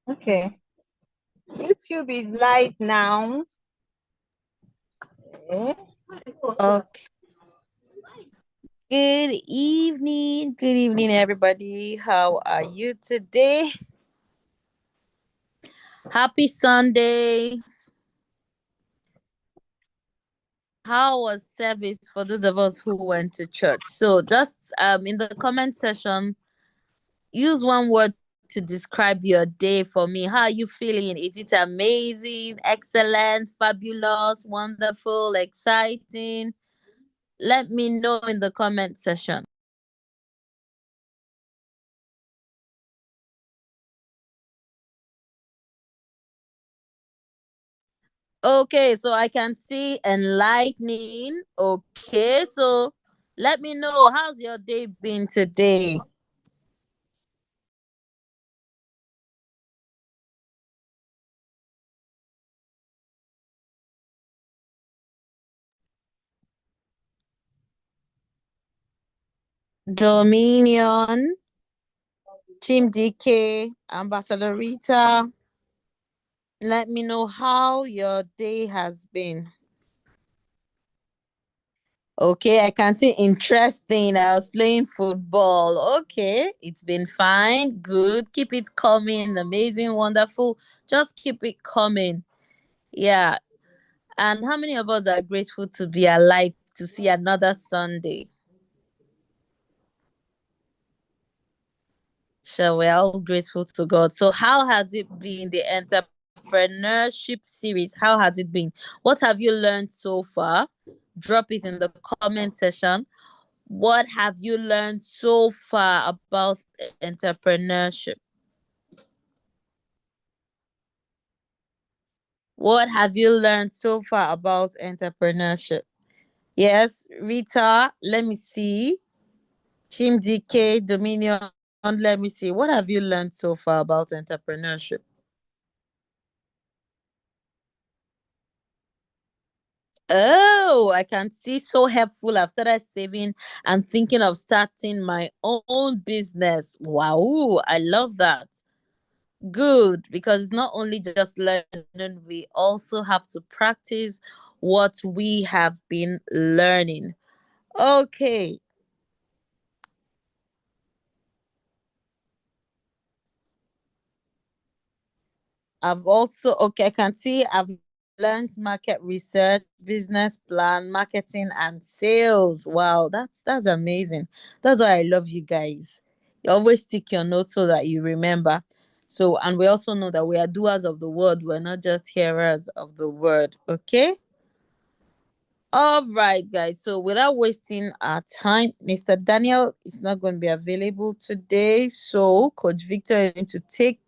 Okay. YouTube is live now. Okay. Okay. Good evening. Good evening, everybody. How are you today? Happy Sunday. How was service for those of us who went to church? So just in the comment section, use one word to describe your day for me. How are you feeling? Is it amazing, excellent, fabulous, wonderful, exciting? Let me know in the comment section. Okay, so I can see enlightening. Okay, so let me know, how's your day been today? Dominion, Team DK, Ambassador Rita. Let me know how your day has been. Okay, I can see interesting. I was playing football. Okay, it's been fine. Good. Keep it coming. Amazing, wonderful. Just keep it coming. Yeah. And how many of us are grateful to be alive to see another Sunday? Sure, we're all grateful to God. So, how has it been, the entrepreneurship series? How has it been? What have you learned so far? Drop it in the comment section. What have you learned so far about entrepreneurship? What have you learned so far about entrepreneurship? Yes, Rita, let me see. Chimdike, Dominion, let me see. What have you learned so far about entrepreneurship? Oh, I can see, so helpful. I've started saving and thinking of starting my own business. Wow, I love that. Good, because it's not only just learning, we also have to practice what we have been learning. Okay, I can see I've learned market research, business plan, marketing, and sales. Wow, that's amazing. That's why I love you guys. You always stick your notes so that you remember. So, and we also know that we are doers of the word, we're not just hearers of the word. Okay. All right, guys. So, without wasting our time, Mr. Daniel is not going to be available today. So, Coach Victor is going to take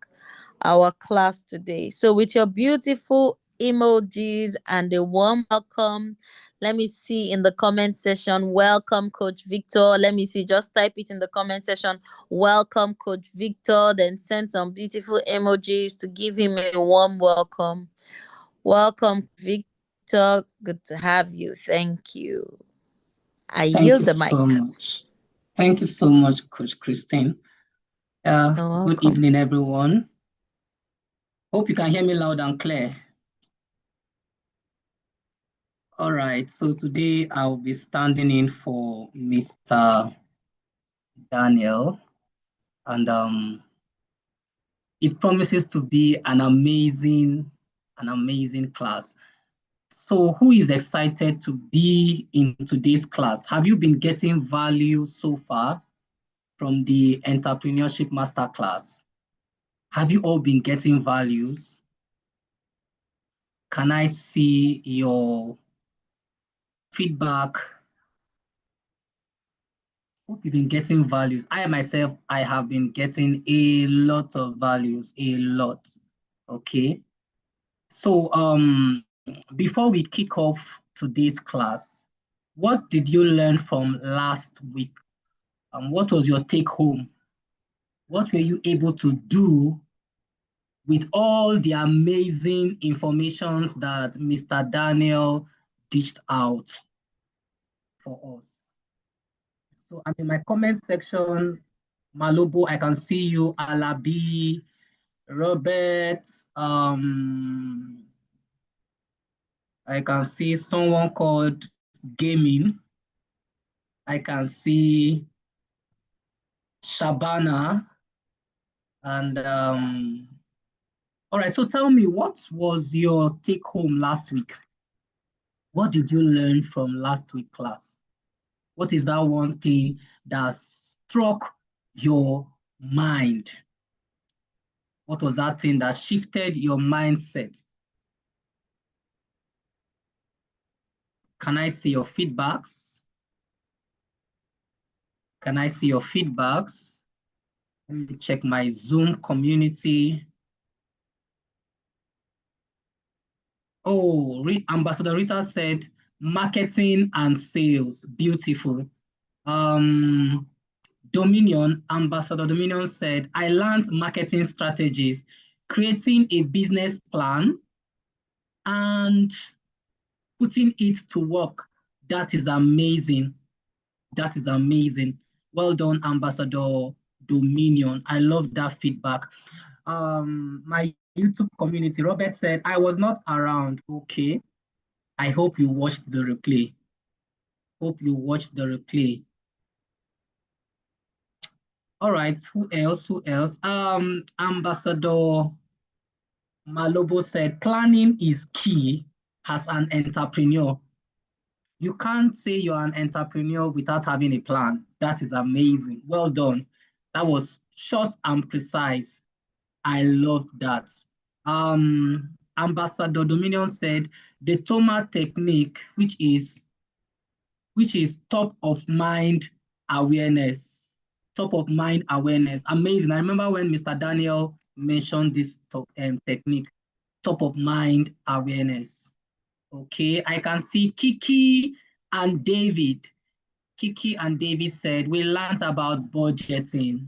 our class today. So, with your beautiful emojis and a warm welcome, let me see in the comment section. Welcome, Coach Victor. Let me see. Just type it in the comment section. Welcome, Coach Victor. Then send some beautiful emojis to give him a warm welcome. Welcome, Victor. Good to have you. Thank you. I Thank you yield the so mic. much. Thank you so much, Coach Christine. You're Good welcome. evening, everyone. Hope you can hear me loud and clear. All right, so today I'll be standing in for Mr. Daniel, and it promises to be an amazing class. So who is excited to be in today's class? Have you been getting value so far from the Entrepreneurship Masterclass? Have you all been getting values? Can I see your feedback? Hope you've been getting values. I myself, I have been getting a lot of values, a lot. Okay. So before we kick off today's class, what did you learn from last week? What was your take home? What were you able to do with all the amazing informations that Mr. Daniel dished out for us? So I'm in my comment section. Malobo, I can see you. Alabi, Robert, I can see someone called Gaming. I can see Shabana. And all right, so tell me, what was your take home last week? What did you learn from last week class? What is that one thing that struck your mind? What was that thing that shifted your mindset? Can I see your feedbacks? Can I see your feedbacks? Let me check my Zoom community. Oh, Ambassador Rita said, marketing and sales, beautiful. Ambassador Dominion said, I learned marketing strategies, creating a business plan and putting it to work. That is amazing. That is amazing. Well done, Ambassador Dominion. I love that feedback. My YouTube community, Robert said, I was not around. Okay. I hope you watched the replay. Hope you watched the replay. All right, who else? Who else? Ambassador Malobo said, planning is key as an entrepreneur. You can't say you're an entrepreneur without having a plan. That is amazing. Well done. That was short and precise. I love that. Ambassador Dominion said, the TOMA technique, which is top of mind awareness. Top of mind awareness. Amazing. I remember when Mr. Daniel mentioned this technique, top of mind awareness. Okay, I can see Kiki and David. Kiki and David said, we learned about budgeting.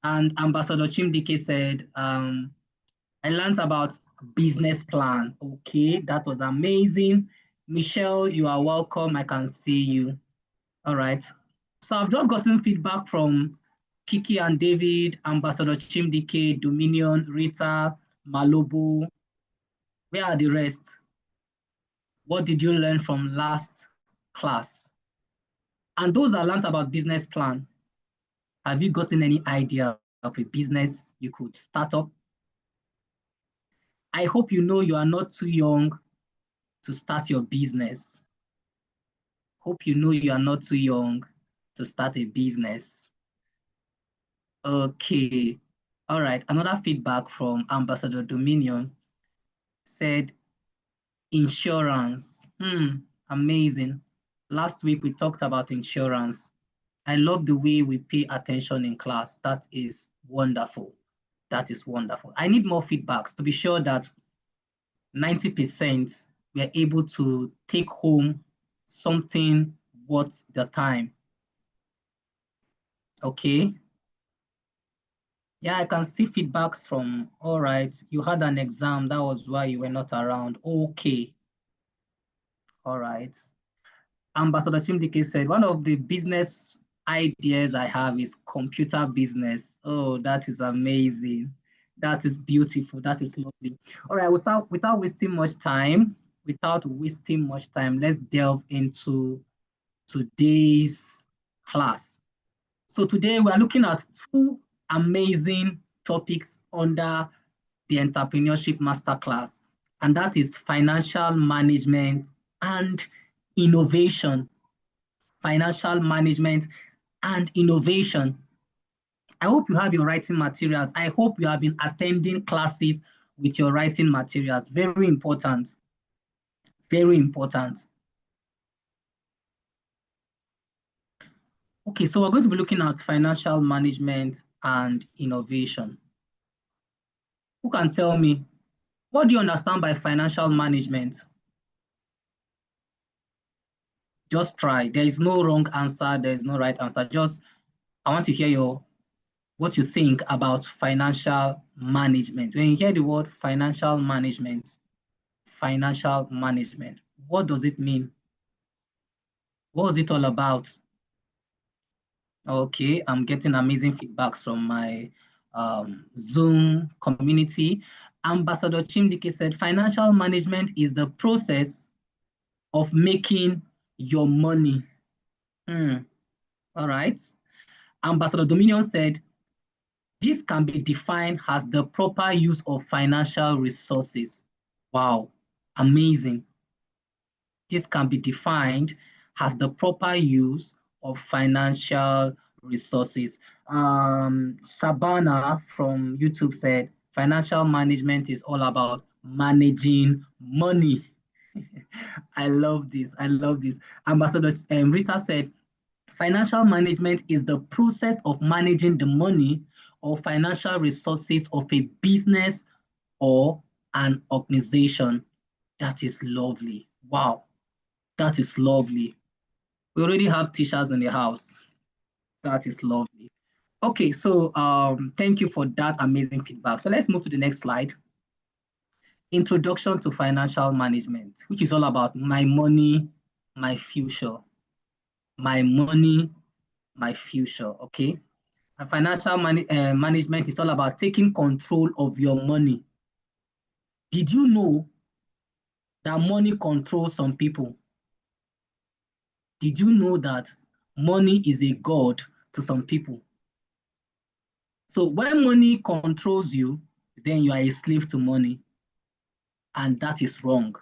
And Ambassador Chimdike said, I learned about business plan. Okay, that was amazing. Michelle, you are welcome. I can see you. All right. So I've just gotten feedback from Kiki and David, Ambassador Chimdike, Dominion, Rita, Malobu. Where are the rest? What did you learn from last class? And those that learned about business plan, have you gotten any idea of a business you could start up? I hope you know you are not too young to start your business. Hope you know you are not too young to start a business. Okay. All right. Another feedback from Ambassador Dominion said insurance. Amazing. Last week we talked about insurance. I love the way we pay attention in class. That is wonderful. That is wonderful. I need more feedbacks to be sure that 90% we're able to take home something worth the time. Okay. Yeah, I can see feedbacks from, all right, you had an exam, that was why you were not around. Okay. All right. Ambassador Chimdike said, one of the business ideas I have is computer business. Oh, that is amazing. That is beautiful. That is lovely. All right, we'll start without wasting much time. Let's delve into today's class. So today we are looking at two amazing topics under the Entrepreneurship Masterclass, and that is financial management and innovation. Financial management and innovation. I hope you have your writing materials. I hope you have been attending classes with your writing materials. Very important. Very important. Okay, so we're going to be looking at financial management and innovation. Who can tell me, what do you understand by financial management? Just try. There is no wrong answer. There is no right answer. I want to hear what you think about financial management. When you hear the word financial management, what does it mean? What is it all about? Okay, I'm getting amazing feedbacks from my Zoom community. Ambassador Chimdike said, financial management is the process of making your money. All right. Ambassador Dominion said, this can be defined as the proper use of financial resources. Wow, amazing. This can be defined as the proper use of financial resources. Shabana from YouTube said, financial management is all about managing money. I love this. I love this. Ambassador Rita said, financial management is the process of managing the money or financial resources of a business or an organization. That is lovely. Wow. That is lovely. We already have teachers in the house. That is lovely. Okay, so thank you for that amazing feedback. So let's move to the next slide. Introduction to financial management, which is all about my money, my future. My money, my future, okay? And financial management is all about taking control of your money. Did you know that money controls some people? Did you know that money is a god to some people? So when money controls you, then you are a slave to money. And that is wrong.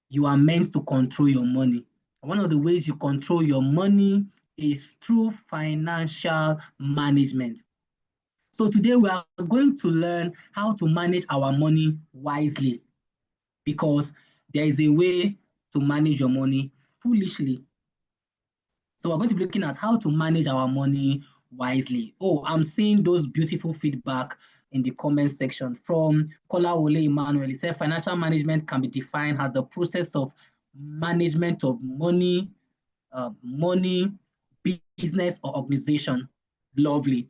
You are meant to control your money. One of the ways you control your money is through financial management. So today we are going to learn how to manage our money wisely, because there is a way to manage your money foolishly. So we're going to be looking at how to manage our money wisely. Oh, I'm seeing those beautiful feedback in the comment section from Kolawole Emmanuel. He said financial management can be defined as the process of management of money, money, business, or organization. Lovely.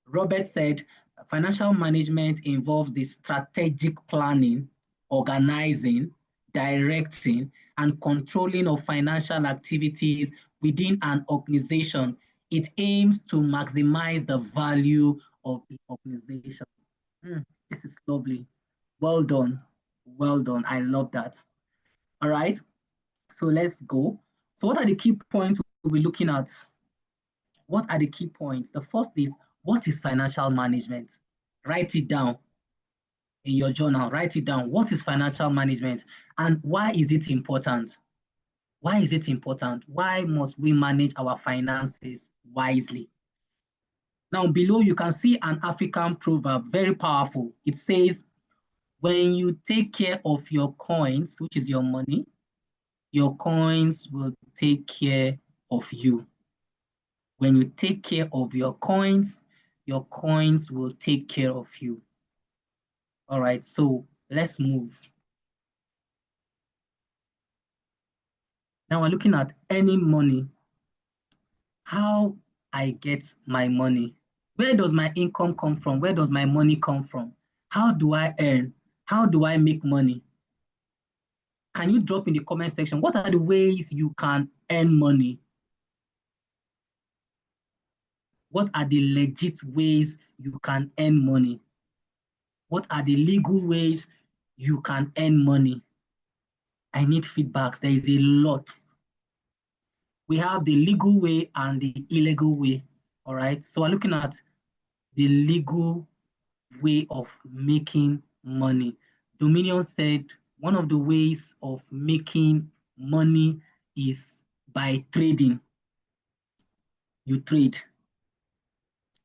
Robert said financial management involves the strategic planning, organizing, directing, and controlling of financial activities within an organization. It aims to maximize the value of the organization. This is lovely. Well done. Well done. I love that. All right. So let's go. So what are the key points we'll be looking at? What are the key points? The first is, what is financial management? Write it down in your journal. Write it down. What is financial management and why is it important? Why is it important? Why must we manage our finances wisely? Now, below you can see an African proverb, very powerful. It says, when you take care of your coins, which is your money, your coins will take care of you. When you take care of your coins will take care of you. All right, so let's move. Now we're looking at earning money. How I get my money. Where does my income come from? Where does my money come from? How do I earn? How do I make money? Can you drop in the comment section? What are the ways you can earn money? What are the legit ways you can earn money? What are the legal ways you can earn money? I need feedbacks. There is a lot. We have the legal way and the illegal way. All right. So we're looking at the legal way of making money. Dominion said one of the ways of making money is by trading. You trade.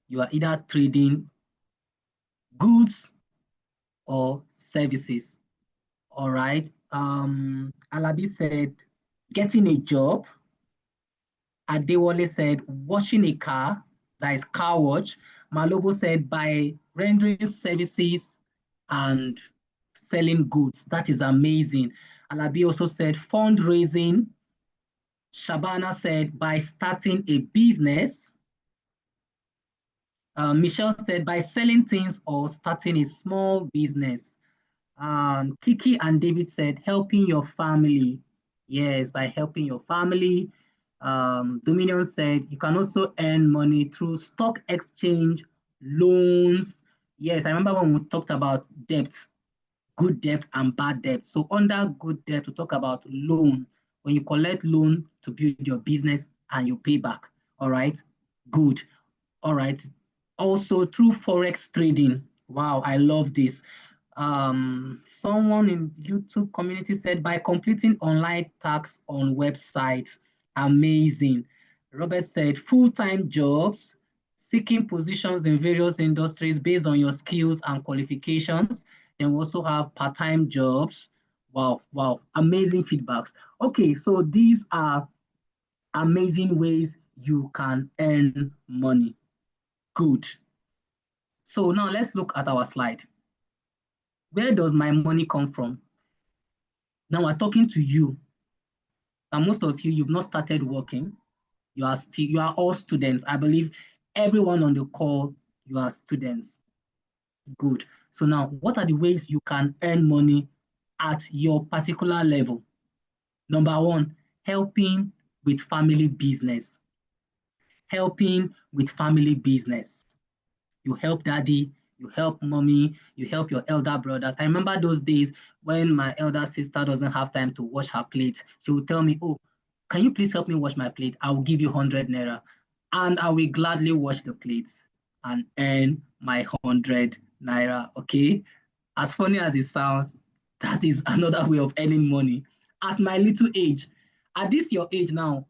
You are either trading goods or services. All right. Alabi said getting a job. Adewale said washing a car, that is car wash. Malobo said by rendering services and selling goods. That is amazing. Alabi also said fundraising. Shabana said by starting a business. Michelle said by selling things or starting a small business. Kiki and David said helping your family. Yes, by helping your family. Dominion said you can also earn money through stock exchange, loans, Yes, I remember when we talked about debt, good debt and bad debt. So under good debt, we talk about loan. When you collect loan to build your business and you pay back. All right. Good. All right. Also through forex trading. Wow, I love this. Someone in YouTube community said by completing online tasks on websites, amazing. Robert said full-time jobs, seeking positions in various industries based on your skills and qualifications. Then we also have part-time jobs. Wow, wow, amazing feedbacks. Okay, so these are amazing ways you can earn money. Good. So now let's look at our slide. Where does my money come from? Now we're talking to you, and most of you, you've not started working. You are all students. I believe everyone on the call, you are students. Good. So now, what are the ways you can earn money at your particular level? Number one, helping with family business. Helping with family business. You help daddy, you help mommy, you help your elder brothers. I remember those days when my elder sister doesn't have time to wash her plate. She would tell me, oh, can you please help me wash my plate? I will give you 100 naira. And I will gladly wash the plates and earn my 100 naira. Okay. As funny as it sounds, that is another way of earning money. At my little age, at this your age now,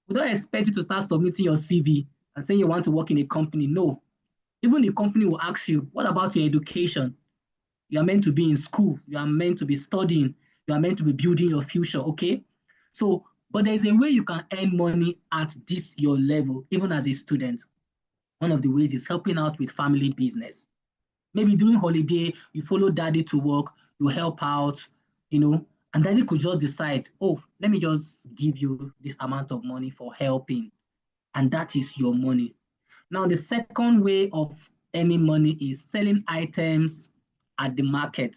we don't expect you to start submitting your CV and saying you want to work in a company. No, even the company will ask you, what about your education? You are meant to be in school. You are meant to be studying. You are meant to be building your future, okay? So, but there's a way you can earn money at this your level, even as a student. One of the ways is helping out with family business. Maybe during holiday, you follow daddy to work, you help out, and daddy could just decide, oh, let me just give you this amount of money for helping. And that is your money. Now, the second way of earning money is selling items at the market,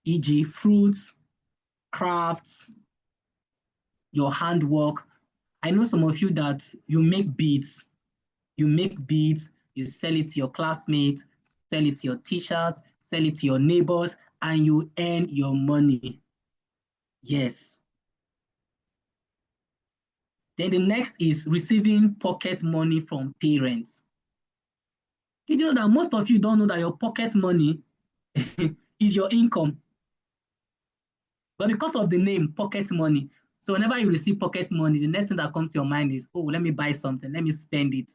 e.g., fruits, crafts, your handwork. I know some of you that you make beads. You make beads, you sell it to your classmates, sell it to your teachers, sell it to your neighbors, and you earn your money. Yes. Then the next is receiving pocket money from parents. Did you know that most of you don't know that your pocket money is your income? But because of the name, pocket money, so whenever you receive pocket money, the next thing that comes to your mind is, oh, let me buy something, let me spend it,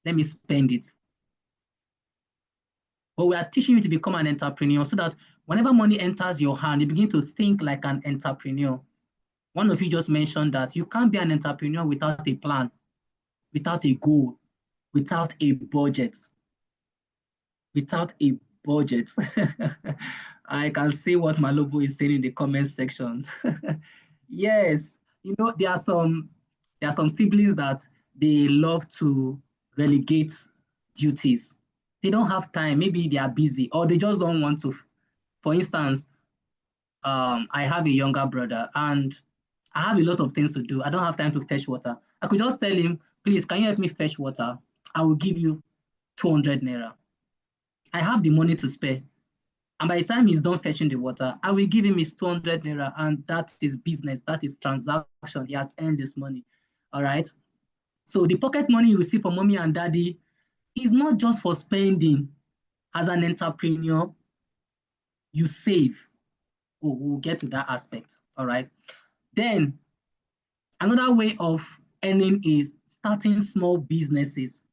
let me spend it. But we are teaching you to become an entrepreneur so that whenever money enters your hand, you begin to think like an entrepreneur. One of you just mentioned that you can't be an entrepreneur without a plan, without a goal, without a budget. Without a budget. I can see what Malobo is saying in the comment section. Yes, there are some siblings that they love to relegate duties. They don't have time. Maybe they are busy or they just don't want to. For instance, I have a younger brother and I have a lot of things to do. I don't have time to fetch water. I could just tell him, please, can you help me fetch water? I will give you 200 naira. I have the money to spare. And by the time he's done fetching the water, I will give him his 200 naira, and that is business, that is transaction. He has earned this money. All right. So the pocket money you receive from mommy and daddy is not just for spending. As an entrepreneur, you save. Oh, we'll get to that aspect. All right. Then another way of earning is starting small businesses.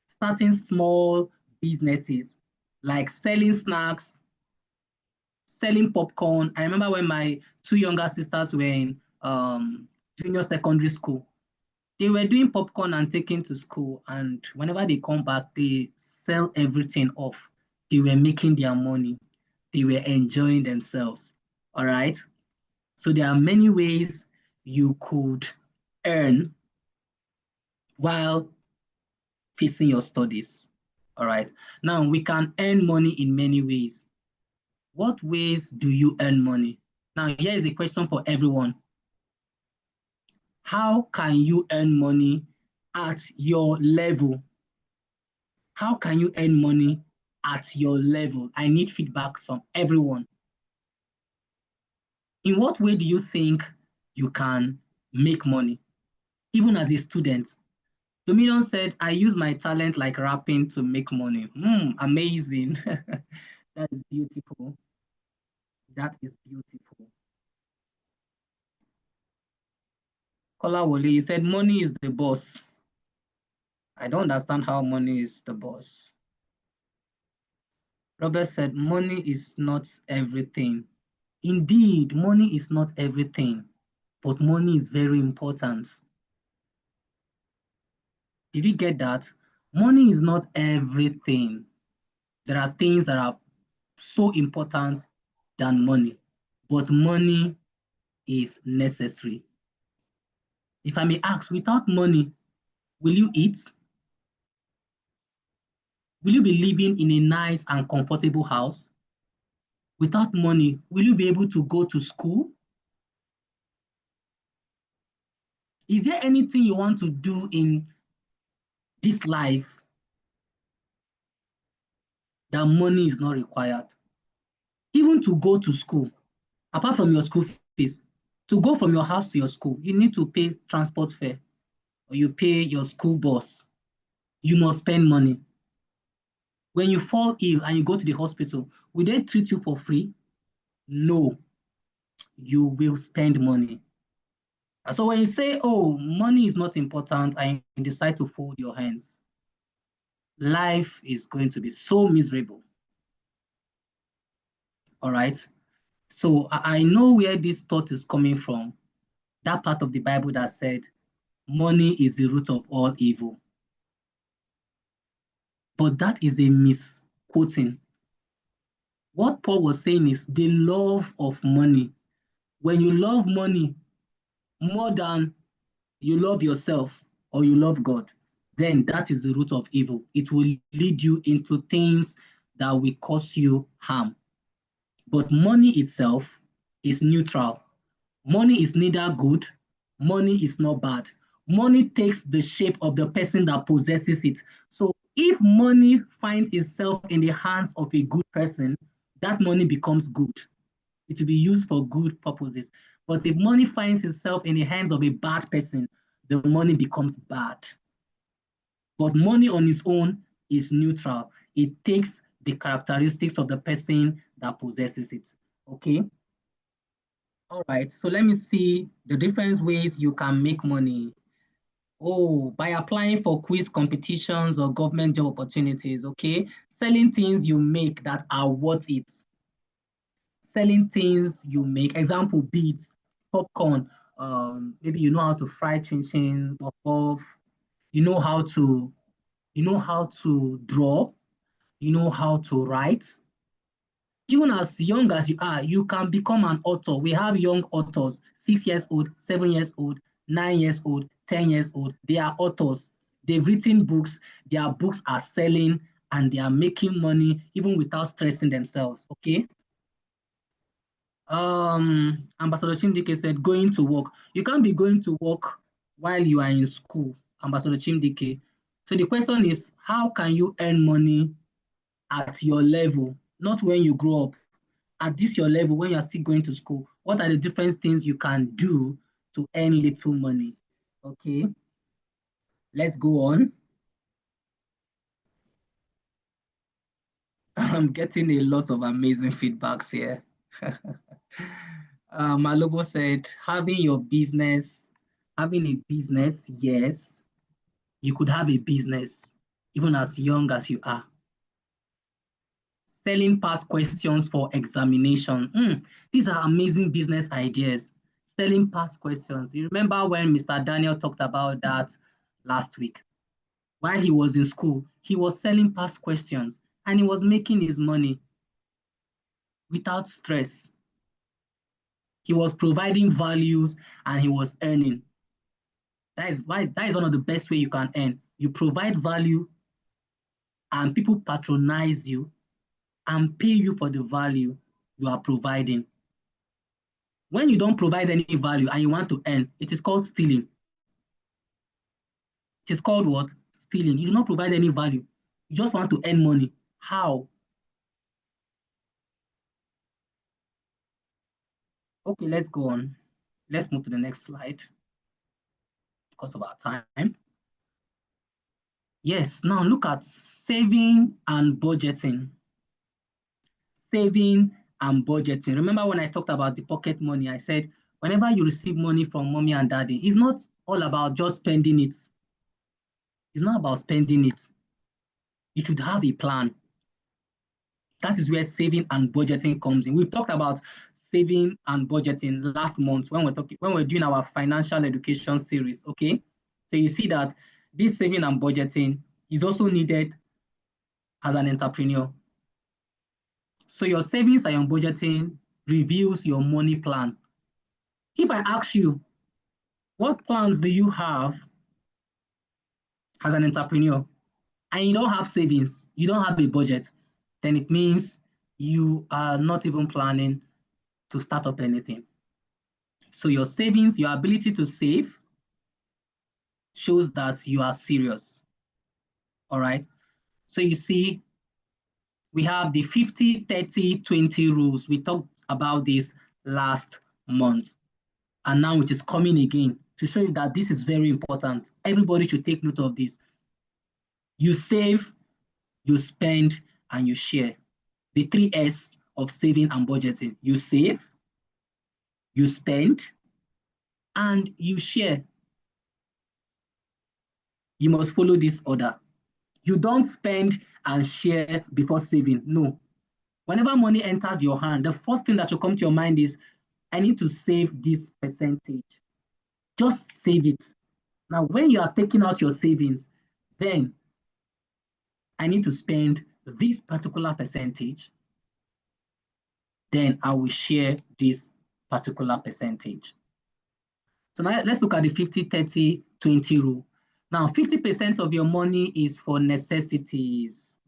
Starting small businesses like selling snacks, selling popcorn. I remember when my two younger sisters were in junior secondary school, they were doing popcorn and taking to school. And whenever they come back, they sell everything off. They were making their money. They were enjoying themselves. All right. So there are many ways you could earn while facing your studies. All right. Now we can earn money in many ways. What ways do you earn money? Now, here is a question for everyone. How can you earn money at your level? How can you earn money at your level? I need feedback from everyone. In what way do you think you can make money, even as a student? Dominion said, I use my talent like rapping to make money. Amazing. That is beautiful. That is beautiful. Kolawole, you said money is the boss. I don't understand how money is the boss. Robert said, money is not everything. Indeed, money is not everything, but money is very important. Did you get that? Money is not everything. There are things that are so important than money, but money is necessary. If I may ask, without money, will you eat? Will you be living in a nice and comfortable house? Without money, will you be able to go to school? Is there anything you want to do in this life that money is not required? Even to go to school, apart from your school fees, to go from your house to your school, you need to pay transport fare or you pay your school bus. You must spend money. When you fall ill and you go to the hospital, will they treat you for free? No, you will spend money. And so when you say, oh, money is not important, and you decide to fold your hands, life is going to be so miserable. All right. So I know where this thought is coming from. That part of the Bible that said, money is the root of all evil. But that is a misquoting. What Paul was saying is the love of money. When you love money more than you love yourself or you love God, then that is the root of evil. It will lead you into things that will cause you harm. But money itself is neutral. Money is neither good, money is not bad. Money takes the shape of the person that possesses it. So if money finds itself in the hands of a good person, that money becomes good. It will be used for good purposes. But if money finds itself in the hands of a bad person, the money becomes bad. But money on its own is neutral. It takes the characteristics of the person that possesses it. Okay? All right, so let me see the different ways you can make money. Oh, by applying for quiz competitions or government job opportunities, okay? Selling things you make that are worth it. Selling things you make, example, beads, popcorn, maybe you know how to fry chin chin, puff, you know how to, draw, you know how to write. Even as young as you are, you can become an author. We have young authors, 6 years old, 7 years old, 9 years old, 10 years old. They are authors. They've written books. Their books are selling and they are making money even without stressing themselves. Okay. Ambassador Chimdike said, going to work. You can't be going to work while you are in school, Ambassador Chimdike. So the question is, how can you earn money at your level, not when you grow up? At this your level, when you're still going to school, what are the different things you can do to earn little money? Okay, let's go on. I'm getting a lot of amazing feedbacks here. Malobo said, having a business, yes, you could have a business even as young as you are. Selling past questions for examination. These are amazing business ideas. Selling past questions. You remember when Mr. Daniel talked about that last week? While he was in school, he was selling past questions and he was making his money without stress. He was providing values and he was earning. That is one of the best way you can earn. You provide value and people patronize you and pay you for the value you are providing. When you don't provide any value and you want to earn, it is called stealing. It is called what? Stealing. You do not provide any value. You just want to earn money. How? Okay, let's go on. Let's move to the next slide because of our time. Yes, now look at saving and budgeting. Saving and budgeting. Remember when I talked about the pocket money, I said whenever you receive money from mommy and daddy, it's not all about just spending it. It's not about spending it. You should have a plan. That is where saving and budgeting comes in. We've talked about saving and budgeting last month when we're doing our financial education series. Okay, so you see that this saving and budgeting is also needed as an entrepreneur. So your savings and your budgeting reveals your money plan. If I ask you, what plans do you have as an entrepreneur? And you don't have savings, you don't have a budget, then it means you are not even planning to start up anything. So your savings, your ability to save shows that you are serious. All right. So you see, we have the 50, 30, 20 rules. We talked about this last month. And now it is coming again to show you that this is very important. Everybody should take note of this. You save, you spend, and you share. The 3S of saving and budgeting. You save, you spend, and you share. You must follow this order. You don't spend and share before saving. No. Whenever money enters your hand, the first thing that should come to your mind is, I need to save this percentage. Just save it. Now, when you are taking out your savings, then I need to spend this particular percentage. Then I will share this particular percentage. So now let's look at the 50, 30, 20 rule. Now, 50% of your money is for necessities.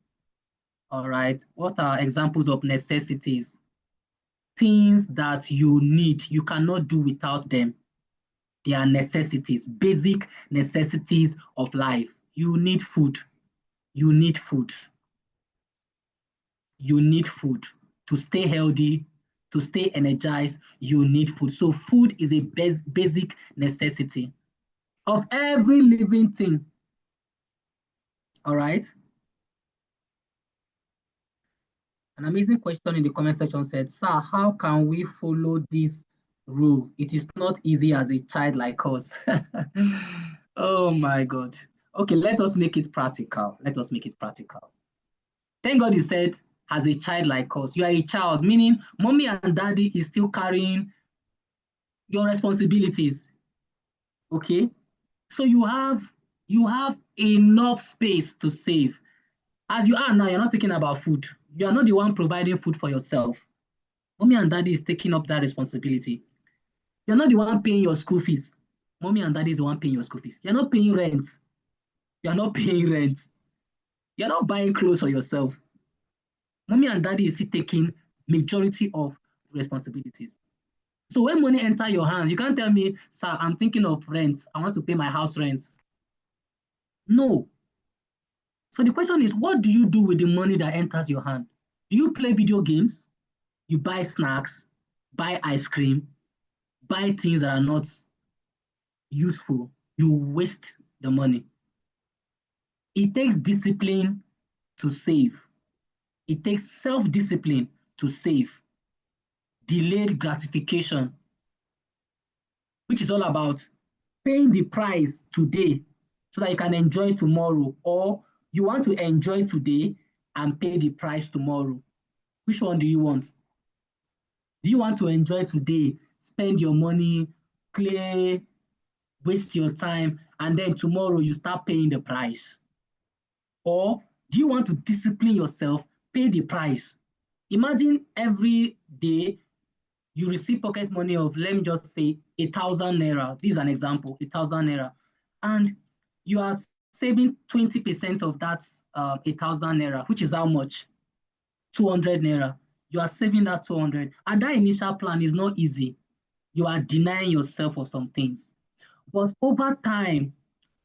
All right. What are examples of necessities? Things that you need, you cannot do without them. They are necessities, basic necessities of life. You need food. You need food. You need food to stay healthy, to stay energized. You need food. So food is a basic necessity of every living thing. All right. An amazing question in the comment section said, "Sir, how can we follow this rule? It is not easy as a child like us." Oh my God. Okay, let us make it practical. Let us make it practical. Thank God he said, as a child like us. You are a child, meaning mommy and daddy is still carrying your responsibilities. Okay? So you have enough space to save. As you are now, you're not thinking about food. You are not the one providing food for yourself. Mommy and daddy is taking up that responsibility. You're not the one paying your school fees. Mommy and daddy is the one paying your school fees. You're not paying rent. You're not paying rent. You're not buying clothes for yourself. Mommy and daddy is still taking majority of responsibilities. So when money enter your hands, you can't tell me, sir, I'm thinking of rent. I want to pay my house rent. No. So the question is, what do you do with the money that enters your hand? Do you play video games? You buy snacks, buy ice cream, buy things that are not useful. You waste the money. It takes discipline to save. It takes self-discipline to save. Delayed gratification, which is all about paying the price today so that you can enjoy tomorrow, or you want to enjoy today and pay the price tomorrow. Which one do you want? Do you want to enjoy today, spend your money, play, waste your time, and then tomorrow you start paying the price? Or do you want to discipline yourself, pay the price? Imagine every day you receive pocket money of, let me just say, 1,000 naira. This is an example, 1,000 naira. And you are saving 20% of that 1,000 naira, which is how much? 200 naira. You are saving that 200. And that initial plan is not easy. You are denying yourself of some things. But over time,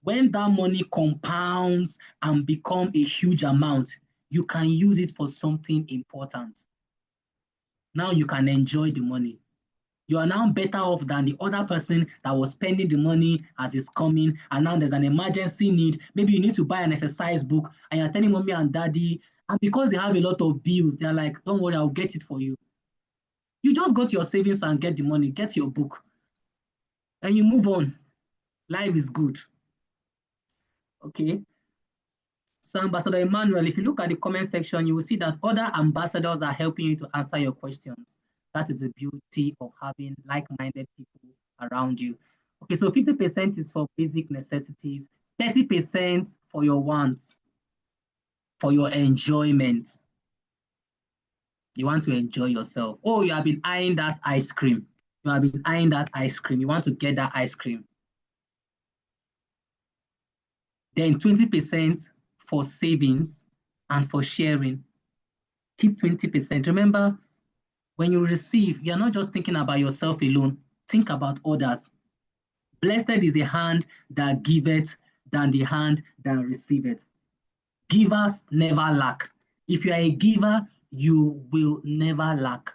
when that money compounds and become a huge amount, you can use it for something important. Now you can enjoy the money. You are now better off than the other person that was spending the money as it's coming, and now there's an emergency need. Maybe you need to buy an exercise book, and you're telling mommy and daddy, and because they have a lot of bills, they're like, don't worry, I'll get it for you. You just go to your savings and get the money, get your book, and you move on. Life is good. Okay. So, Ambassador Emmanuel, if you look at the comment section, you will see that other ambassadors are helping you to answer your questions. That is the beauty of having like-minded people around you. Okay, so 50% is for basic necessities, 30% for your wants, for your enjoyment. You want to enjoy yourself. Oh, you have been eyeing that ice cream. You have been eyeing that ice cream. You want to get that ice cream. Then 20% for savings and for sharing. Keep 20%. Remember, when you receive, you're not just thinking about yourself alone. Think about others. Blessed is the hand that giveth than the hand that receiveth. Givers never lack. If you are a giver, you will never lack.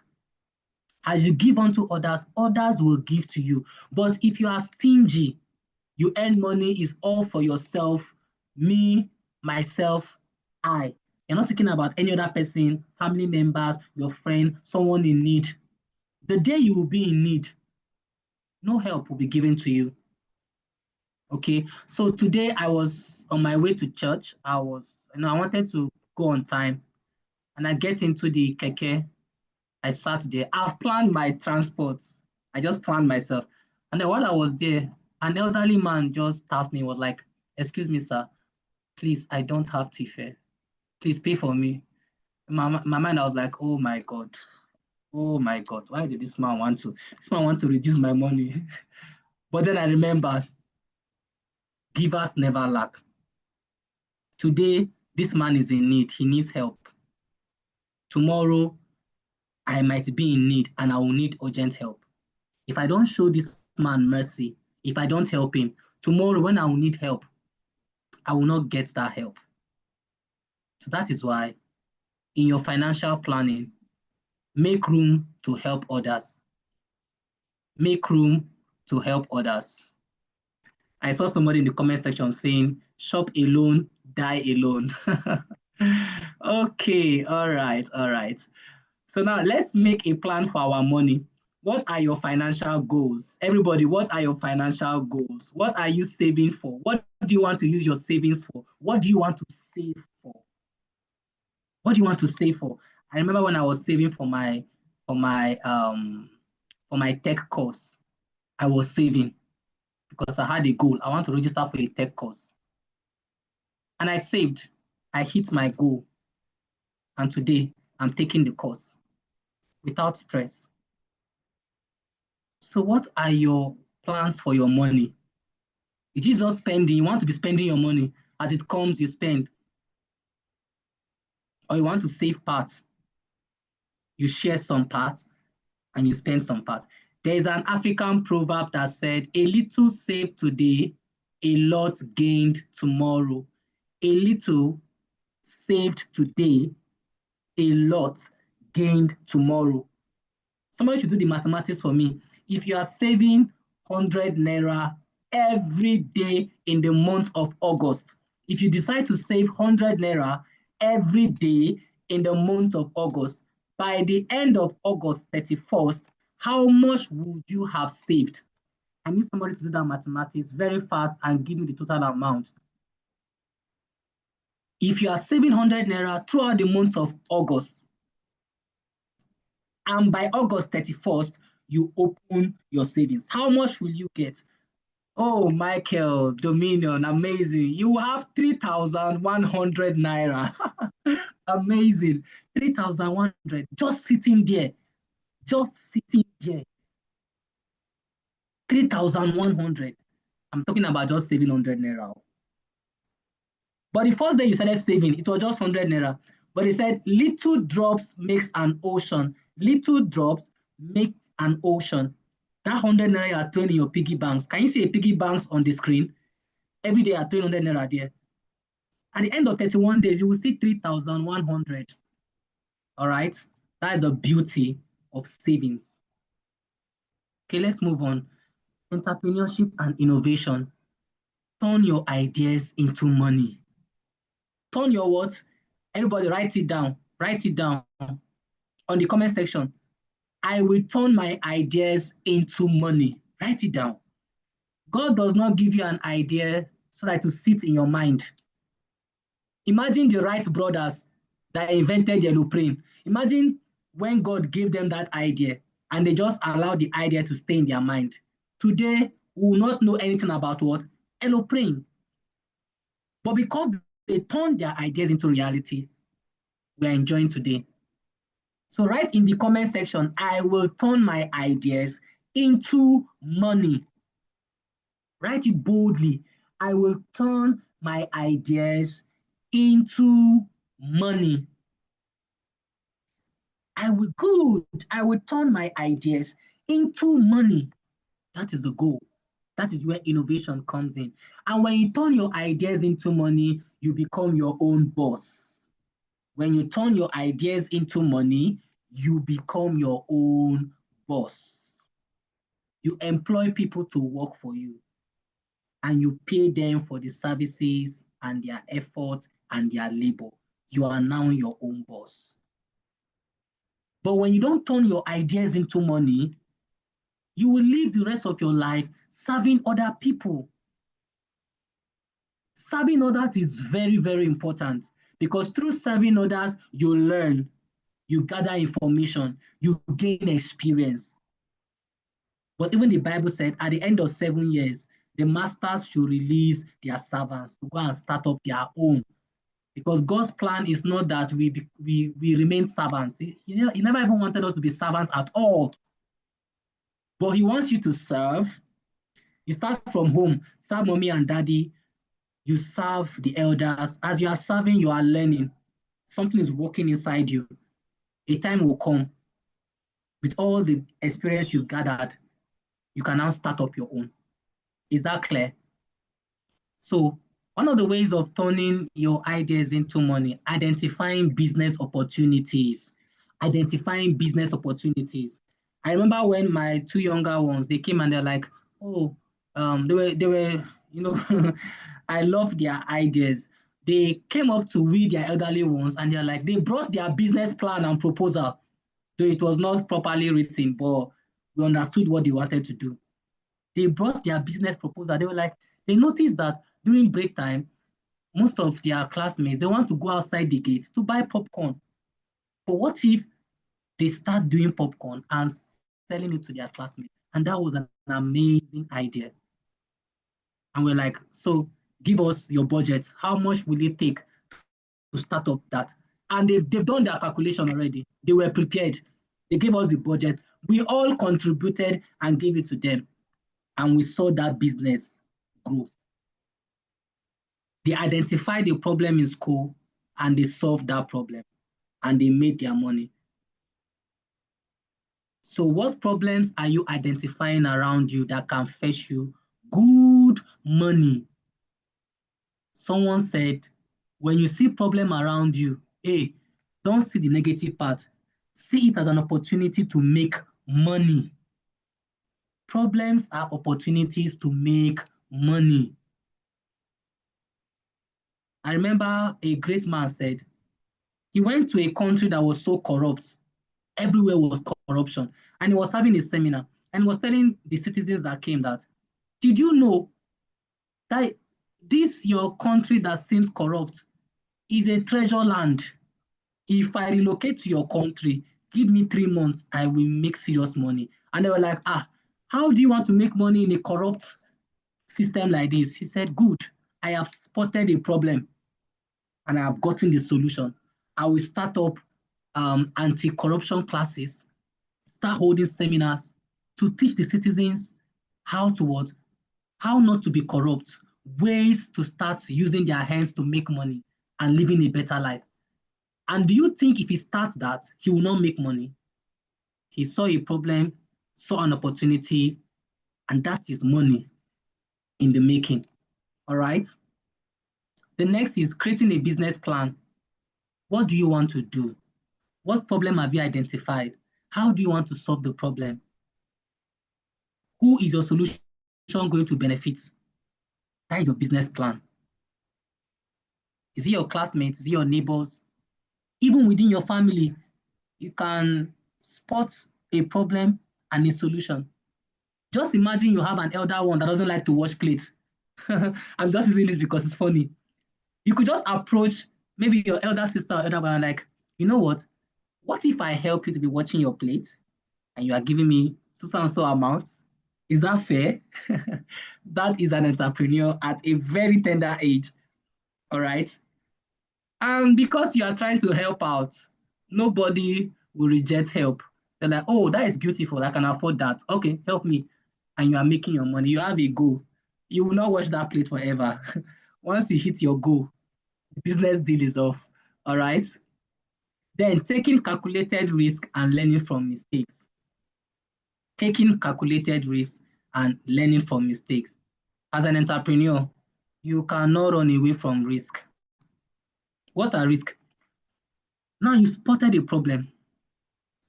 As you give unto others, others will give to you. But if you are stingy, you earn money is all for yourself, me, myself, I. You're not thinking about any other person, family members, your friend, someone in need. The day you will be in need, no help will be given to you. Okay, so today I was on my way to church. I wanted to go on time, and I get into the keke. I sat there. I've planned my transport. I just planned myself. And then while I was there, an elderly man just tapped me, was like, "Excuse me, sir, please, I don't have tea. Please pay for me." In my mind, I was like, oh my God. Oh my God, why did this man want to? This man want to reduce my money. But then I remember, givers never lack. Today, this man is in need. He needs help. Tomorrow, I might be in need and I will need urgent help. If I don't show this man mercy, if I don't help him, tomorrow when I will need help, I will not get that help. So that is why in your financial planning, make room to help others. Make room to help others. I saw somebody in the comment section saying, shop alone, die alone. Okay, all right, all right. So now let's make a plan for our money. What are your financial goals? Everybody, what are your financial goals? What are you saving for? What do you want to use your savings for? What do you want to save for? What do you want to save for? I remember when I was saving for my tech course, I was saving because I had a goal. I want to register for a tech course. And I saved. I hit my goal. And today I'm taking the course without stress. So what are your plans for your money? It is just spending. You want to be spending your money. As it comes, you spend. Or you want to save part. You share some part and you spend some part. There is an African proverb that said, a little saved today, a lot gained tomorrow. A little saved today, a lot gained tomorrow. Somebody should do the mathematics for me. If you are saving 100 naira every day in the month of August, if you decide to save 100 naira every day in the month of August, by the end of August 31st, how much would you have saved? I need somebody to do that mathematics very fast and give me the total amount. If you are saving 100 naira throughout the month of August, and by August 31st, you open your savings, how much will you get? Oh, Michael, Dominion, amazing. You will have 3,100 naira. Amazing. 3,100 just sitting there. Just sitting there. 3,100. I'm talking about just saving 100 naira. But the first day you started saving, it was just 100 naira. But he said, little drops makes an ocean. Little drops makes an ocean. That 100 naira you are throwing in your piggy banks. Can you see a piggy banks on the screen? Every day you are 300 naira there. At the end of 31 days, you will see 3,100. All right? That is the beauty of savings. Okay, let's move on. Entrepreneurship and innovation. Turn your ideas into money. Turn your what? Everybody write it down. Write it down on the comment section. I will turn my ideas into money. Write it down. God does not give you an idea so that it will sit in your mind. Imagine the Wright brothers that invented the aeroplane. Imagine when God gave them that idea and they just allowed the idea to stay in their mind. Today, we will not know anything about what? Aeroplane. But because they turned their ideas into reality, we are enjoying today. So write in the comment section, I will turn my ideas into money. Write it boldly. I will turn my ideas into money. I will turn my ideas into money. That is the goal. That is where innovation comes in. And when you turn your ideas into money, you become your own boss. When you turn your ideas into money, you become your own boss. You employ people to work for you and you pay them for the services and their effort and their labor. You are now your own boss. But when you don't turn your ideas into money, you will live the rest of your life serving other people. Serving others is very, very important because through serving others, you learn, you gather information, you gain experience. But even the Bible said at the end of 7 years, the masters should release their servants to go and start up their own. Because God's plan is not that we remain servants. He never even wanted us to be servants at all. But He wants you to serve. You start from home, serve mommy and daddy, you serve the elders. As you are serving, you are learning. Something is working inside you. A time will come with all the experience you've gathered, you can now start up your own. Is that clear? So one of the ways of turning your ideas into money, identifying business opportunities. Identifying business opportunities. I remember when my two younger ones, they came and they're like, oh, they were, you know, I love their ideas. They came up to we, their elderly ones, and they're like, they brought their business plan and proposal, though it was not properly written, but we understood what they wanted to do. They brought their business proposal. They were like, they noticed that during break time, most of their classmates, they want to go outside the gate to buy popcorn. But what if they start doing popcorn and selling it to their classmates? And that was an amazing idea. And we're like, so give us your budget. How much will it take to start up that? And they've done their calculation already. They were prepared. They gave us the budget. We all contributed and gave it to them. And we saw that business grow. They identified the problem in school and they solved that problem and they made their money. So what problems are you identifying around you that can fetch you good money? Someone said, when you see problem around you, hey, don't see the negative part. See it as an opportunity to make money. Problems are opportunities to make money. I remember a great man said, he went to a country that was so corrupt. Everywhere was corruption. And he was having a seminar and he was telling the citizens that came that, did you know that this your country that seems corrupt is a treasure land? If I relocate to your country, give me 3 months, I will make serious money. And they were like, how do you want to make money in a corrupt system like this? He said, good, I have spotted a problem and I have gotten the solution. I will start up anti-corruption classes, start holding seminars to teach the citizens how to what? How not to be corrupt, ways to start using their hands to make money and living a better life. And do you think if he starts that, he will not make money? He saw a problem, saw an opportunity, and that is money in the making. All right. The next is creating a business plan. What do you want to do? What problem have you identified? How do you want to solve the problem? Who is your solution going to benefit? That is your business plan. Is it your classmates? Is it your neighbors? Even within your family, you can spot a problem and a solution. Just imagine you have an elder one that doesn't like to wash plates. I'm just using this because it's funny. You could just approach maybe your elder sister or elder brother like, you know what? What if I help you to be watching your plate and you are giving me so and so amount? Is that fair? That is an entrepreneur at a very tender age. All right. And because you are trying to help out, nobody will reject help. They're like, oh, that is beautiful. I can afford that. Okay, help me. And you are making your money. You have a goal. You will not watch that plate forever. Once you hit your goal, the business deal is off. All right. Then taking calculated risk and learning from mistakes. Taking calculated risks and learning from mistakes. As an entrepreneur, you cannot run away from risk. What are risks? Now you spotted a problem.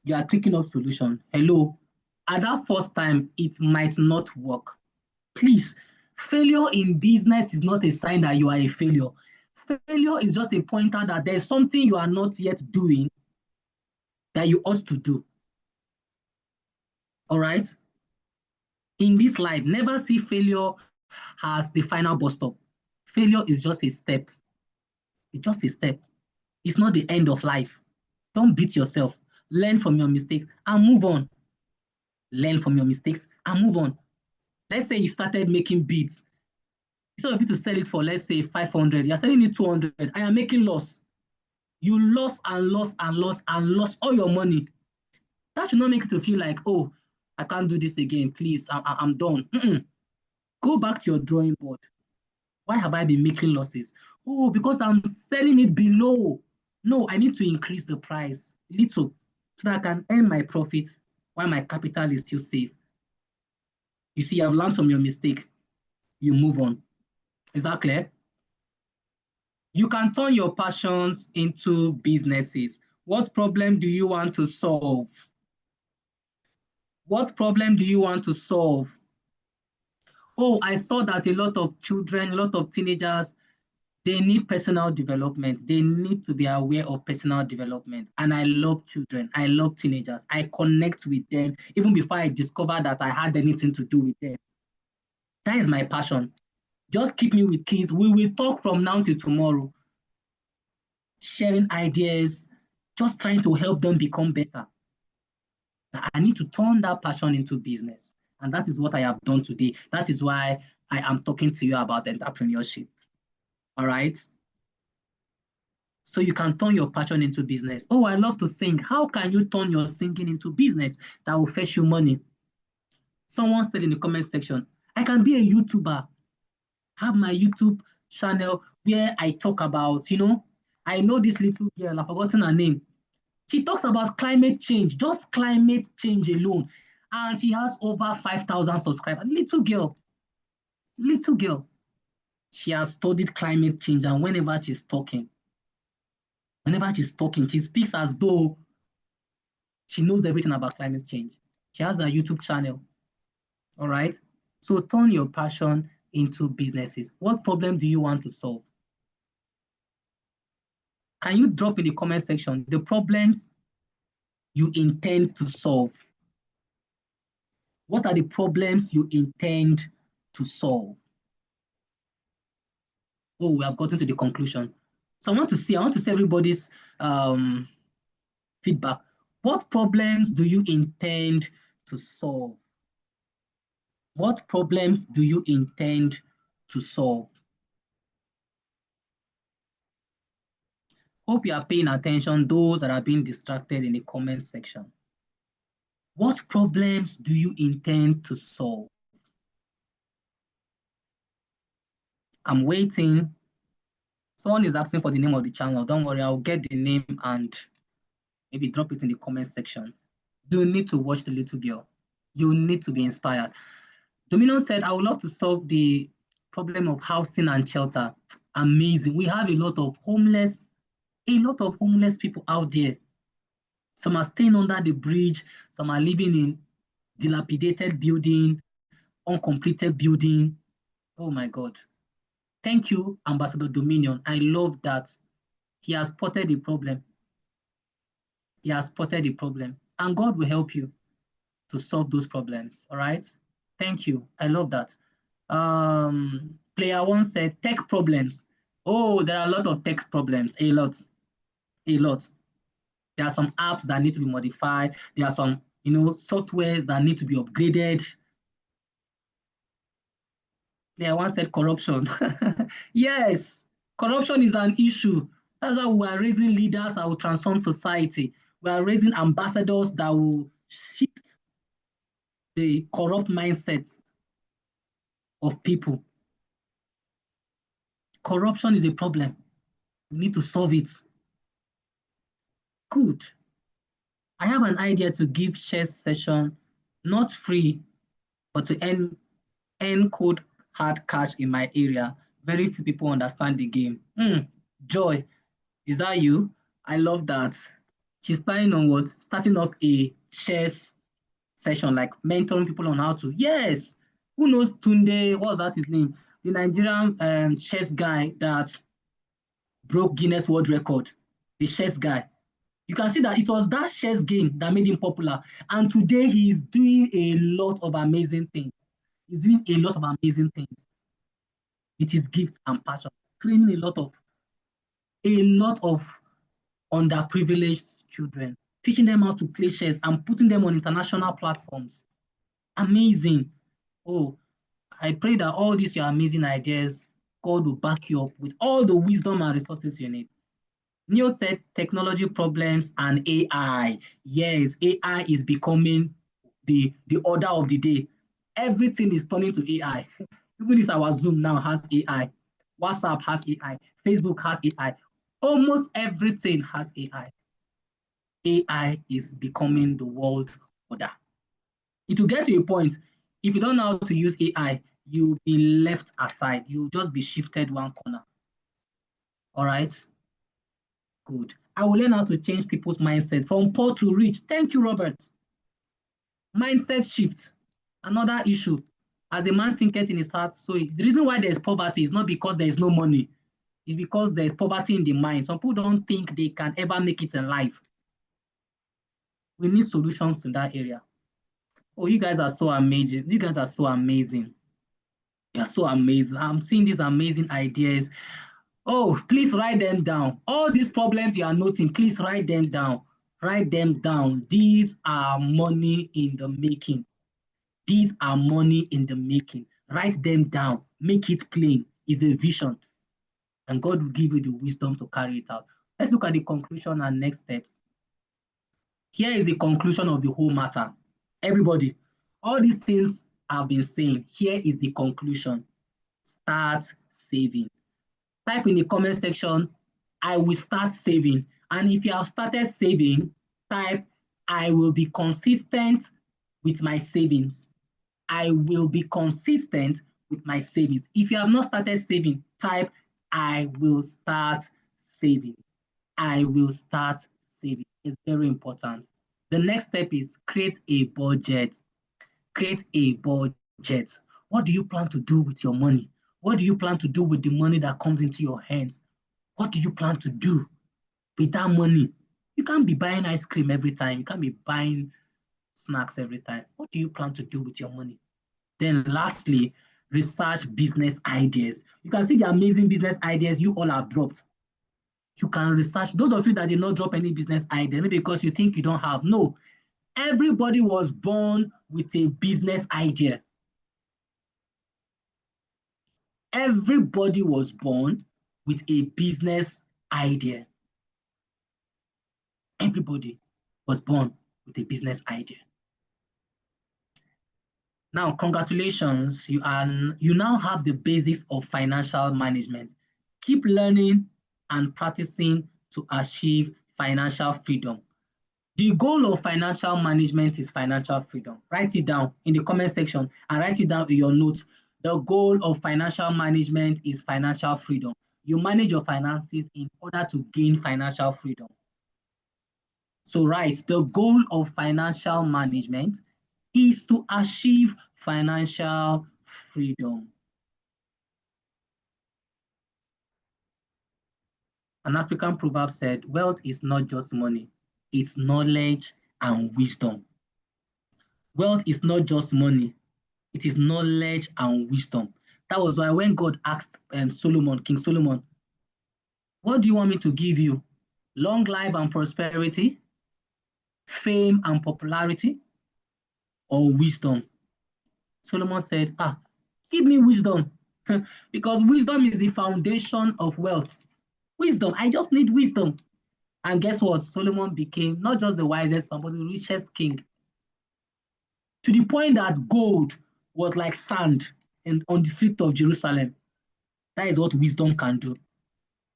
You are taking up solution. Hello. At that first time, it might not work. Please, failure in business is not a sign that you are a failure. Failure is just a pointer that there's something you are not yet doing that you ought to do. All right? In this life, never see failure as the final bus stop. Failure is just a step. It's just a step. It's not the end of life. Don't beat yourself. Learn from your mistakes and move on. Learn from your mistakes and move on. Let's say you started making beads. Instead of you to sell it for, let's say, 500, you're selling it 200, and you're making loss. You lost and lost and lost and lost all your money. That should not make you to feel like, oh, I can't do this again. Please, I'm done. Go back to your drawing board. Why have I been making losses? Oh, because I'm selling it below. No, I need to increase the price little so that I can earn my profit while my capital is still safe. You see, I've learned from your mistake. You move on. Is that clear? You can turn your passions into businesses. What problem do you want to solve? What problem do you want to solve? Oh, I saw that a lot of children, a lot of teenagers, they need personal development. They need to be aware of personal development. And I love children. I love teenagers. I connect with them even before I discover that I had anything to do with them. That is my passion. Just keep me with kids. We will talk from now till tomorrow, sharing ideas, just trying to help them become better. I need to turn that passion into business. And that is what I have done today. That is why I am talking to you about entrepreneurship. All right. So you can turn your passion into business. Oh, I love to sing. How can you turn your singing into business that will fetch you money? Someone said in the comment section, I can be a YouTuber, have my YouTube channel where I talk about, I know this little girl, I've forgotten her name. She talks about climate change, just climate change alone. And she has over 5,000 subscribers. Little girl. She has studied climate change, and whenever she's talking, she speaks as though she knows everything about climate change. She has a YouTube channel. All right. So turn your passion into businesses. What problem do you want to solve? Can you drop in the comment section the problems you intend to solve? What are the problems you intend to solve? Oh, we have gotten to the conclusion. So I want to see everybody's feedback. What problems do you intend to solve? What problems do you intend to solve? Hope you are paying attention, those that are being distracted in the comment section. What problems do you intend to solve? I'm waiting. Someone is asking for the name of the channel. Don't worry, I'll get the name and maybe drop it in the comment section. You need to watch the little girl. You need to be inspired. Dominion said, I would love to solve the problem of housing and shelter. Amazing. We have a lot of homeless people out there. Some are staying under the bridge. Some are living in dilapidated building. uncompleted building. Oh my God. Thank you, Ambassador Dominion. I love that. He has spotted the problem. He has spotted the problem. And God will help you to solve those problems. All right. Thank you. I love that. Player one said tech problems. Oh, there are a lot of tech problems. A lot. A lot. There are some apps that need to be modified. There are some, softwares that need to be upgraded. Player one said corruption. Yes, corruption is an issue. That's why we are raising leaders that will transform society. We are raising ambassadors that will shift the corrupt mindset of people. Corruption is a problem. We need to solve it. Good. I have an idea to give chess session, not free, but to earn code hard cash in my area. Very few people understand the game. Joy, is that you? I love that. She's planning on what? Starting up a chess session, like mentoring people on how to. Yes. Who knows Tunde? What's that his name? The Nigerian chess guy that broke Guinness World Record. The chess guy. You can see that it was that chess game that made him popular. And today he is doing a lot of amazing things. He's doing a lot of amazing things with his gifts and passion, training a lot of underprivileged children, teaching them how to play chess and putting them on international platforms. Amazing. Oh, I pray that all these your amazing ideas, God will back you up with all the wisdom and resources you need. Neil said technology problems and AI. Yes, AI is becoming the order of the day. Everything is turning to AI. Even this our Zoom now has AI. WhatsApp has AI. Facebook has AI. Almost everything has AI. AI is becoming the world order. It will get to a point, if you don't know how to use AI, you'll be left aside. You'll just be shifted one corner. All right? Good. I will learn how to change people's mindset from poor to rich. Thank you, Robert. Mindset shift. Another issue. As a man thinketh in his heart, so the reason why there's poverty is not because there is no money. It's because there's poverty in the mind. Some people don't think they can ever make it in life. We need solutions in that area. Oh, you guys are so amazing. You guys are so amazing. You're so amazing. I'm seeing these amazing ideas. Oh, please write them down. All these problems you are noting, please write them down. Write them down. These are money in the making. These are money in the making. Write them down. Make it plain. It's a vision. And God will give you the wisdom to carry it out. Let's look at the conclusion and next steps. Here is the conclusion of the whole matter. Everybody, all these things I've been saying, here is the conclusion. Start saving. Type in the comment section, I will start saving. And if you have started saving, type, I will be consistent with my savings. I will be consistent with my savings. If you have not started saving, type, I will start saving. I will start saving. It's very important. The next step is create a budget. Create a budget. What do you plan to do with your money? What do you plan to do with the money that comes into your hands? What do you plan to do with that money? You can't be buying ice cream every time. You can't be buying snacks every time. What do you plan to do with your money? Then lastly, research business ideas. You can see the amazing business ideas you all have dropped. You can research. Those of you that did not drop any business idea, maybe because you think you don't have. No, everybody was born with a business idea. Everybody was born with a business idea. Everybody was born with a business idea. Now, congratulations, you now have the basics of financial management. Keep learning and practicing to achieve financial freedom. The goal of financial management is financial freedom. Write it down in the comment section and write it down in your notes. The goal of financial management is financial freedom. You manage your finances in order to gain financial freedom. So write, the goal of financial management is to achieve financial freedom. An African proverb said, wealth is not just money, it's knowledge and wisdom. Wealth is not just money, it is knowledge and wisdom. That was why when God asked Solomon, King Solomon, what do you want me to give you? Long life and prosperity, fame and popularity, or wisdom? Solomon said, give me wisdom, because wisdom is the foundation of wealth. Wisdom, I just need wisdom. And guess what? Solomon became not just the wisest man, but the richest king. To the point that gold was like sand on the street of Jerusalem. That is what wisdom can do.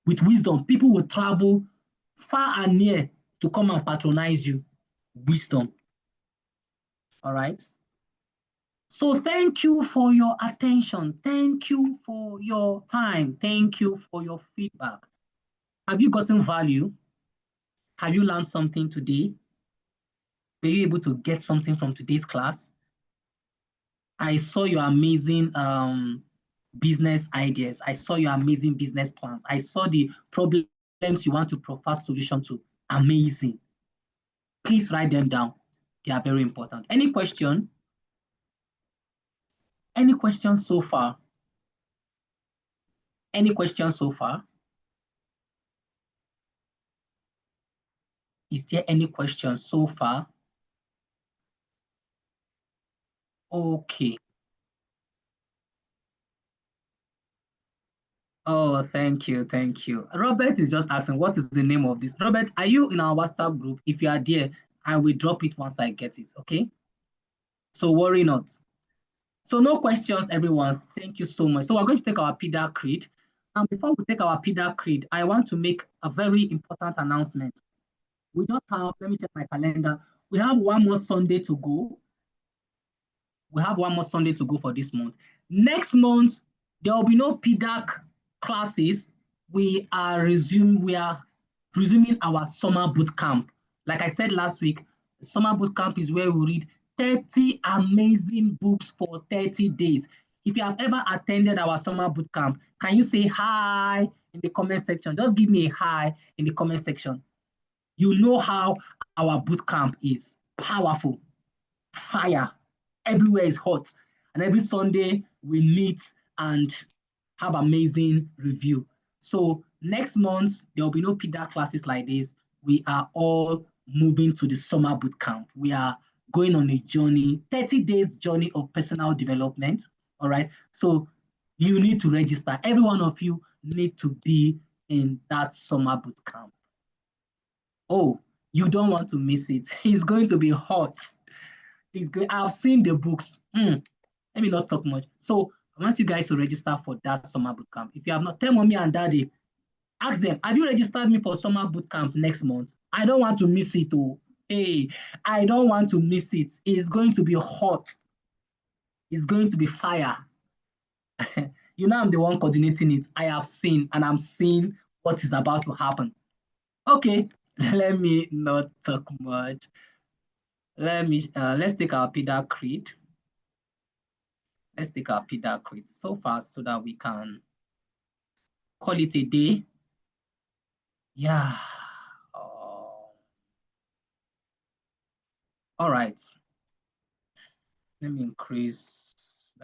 With wisdom, people will travel far and near to come and patronize you. Wisdom. All right. So thank you for your attention. Thank you for your time. Thank you for your feedback. Have you gotten value? Have you learned something today? Were you able to get something from today's class? I saw your amazing business ideas. I saw your amazing business plans. I saw the problems you want to provide solution to. Amazing. Please write them down. They are very important. Any question? Any questions so far? Any questions so far? Is there any questions so far? Okay. Oh, thank you, thank you. Robert is just asking, what is the name of this? Robert, are you in our WhatsApp group? If you are there, I will drop it once I get it, okay? So worry not. So no questions, everyone. Thank you so much. So we're going to take our Pdac creed. And before we take our Pdac creed, I want to make a very important announcement. We just have, let me check my calendar. We have one more Sunday to go. We have one more Sunday to go for this month. Next month, there will be no Pdac classes. We are resuming our summer boot camp. Like I said last week, summer boot camp is where we read 30 amazing books for 30 days. If you have ever attended our summer boot camp, can you say hi in the comment section? Just give me a hi in the comment section. You know how our boot camp is powerful, fire. Everywhere is hot. And every Sunday we meet and have amazing review. So next month, there will be no Pdac classes like this. We are all moving to the summer boot camp. We are going on a journey, 30 days journey of personal development. All right. So you need to register. Every one of you need to be in that summer boot camp. Oh, you don't want to miss it. It's going to be hot. It's great. I've seen the books. Let me not talk much. So I want you guys to register for that summer boot camp. If you have not, tell mommy and daddy, ask them, have you registered me for summer boot camp next month? I don't want to miss it. Oh, hey, I don't want to miss it. It's going to be hot. It's going to be fire. You know, I'm the one coordinating it. I have seen and I'm seeing what is about to happen. Okay, let me not talk much. Let's take our Pdac creed. Let's take our Pdac creed so fast so that we can call it a day. Yeah. All right. Let me increase.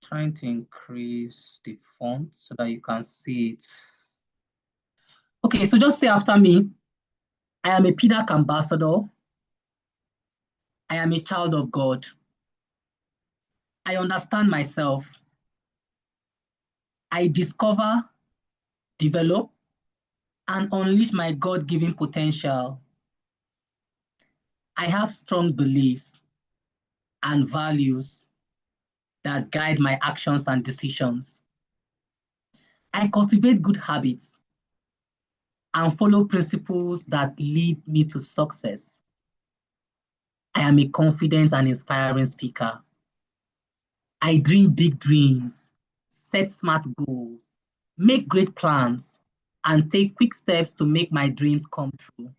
Trying to increase the font so that you can see it. Okay, so just say after me, I am a Pdac ambassador. I am a child of God. I understand myself. I discover, develop, and unleash my God-given potential. I have strong beliefs and values that guide my actions and decisions. I cultivate good habits and follow principles that lead me to success. I am a confident and inspiring speaker. I dream big dreams, set smart goals, make great plans, and take quick steps to make my dreams come true.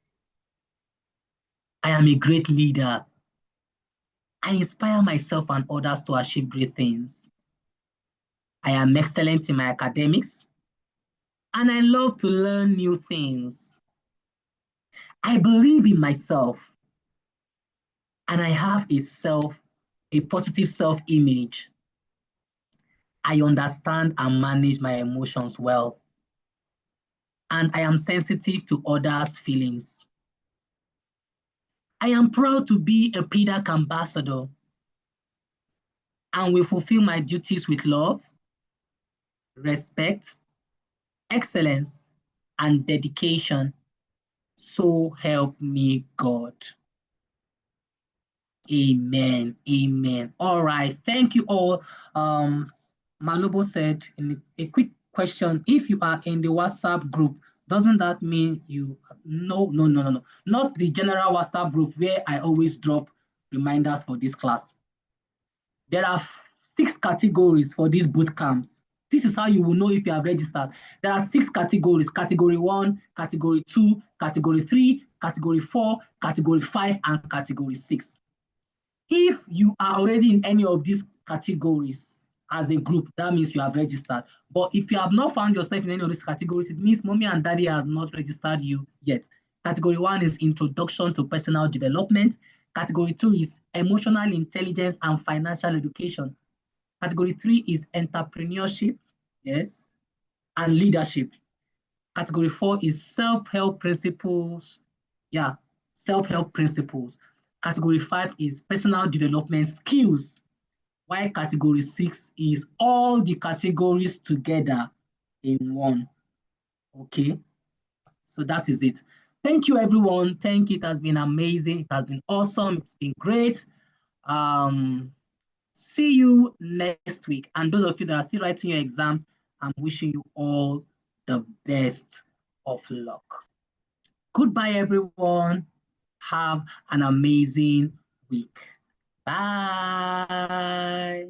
I am a great leader. I inspire myself and others to achieve great things. I am excellent in my academics, and I love to learn new things. I believe in myself, and I have a positive self-image. I understand and manage my emotions well, and I am sensitive to others' feelings. I am proud to be a Pdac ambassador and will fulfill my duties with love, respect, excellence, and dedication. So help me God. Amen. Amen. All right. Thank you all. Malobo said in a quick question, if you are in the WhatsApp group, doesn't that mean you no. Not the general WhatsApp group where I always drop reminders for this class. There are 6 categories for these boot camps. This is how you will know if you have registered. There are 6 categories: category 1, category 2, category 3, category 4, category 5, and category 6. If you are already in any of these categories as a group, that means you have registered. But if you have not found yourself in any of these categories, it means mommy and daddy has not registered you yet. Category 1 is introduction to personal development. Category 2 is emotional intelligence and financial education. Category 3 is entrepreneurship, yes, and leadership. Category 4 is self-help principles. Yeah, self-help principles. Category 5 is personal development skills. While category 6 is all the categories together in one. Okay, so that is it. Thank you, everyone. Thank you. It has been amazing. It has been awesome. It's been great. Um, See you next week. And those of you that are still writing your exams, I'm wishing you all the best of luck. Goodbye, everyone. Have an amazing week. Bye.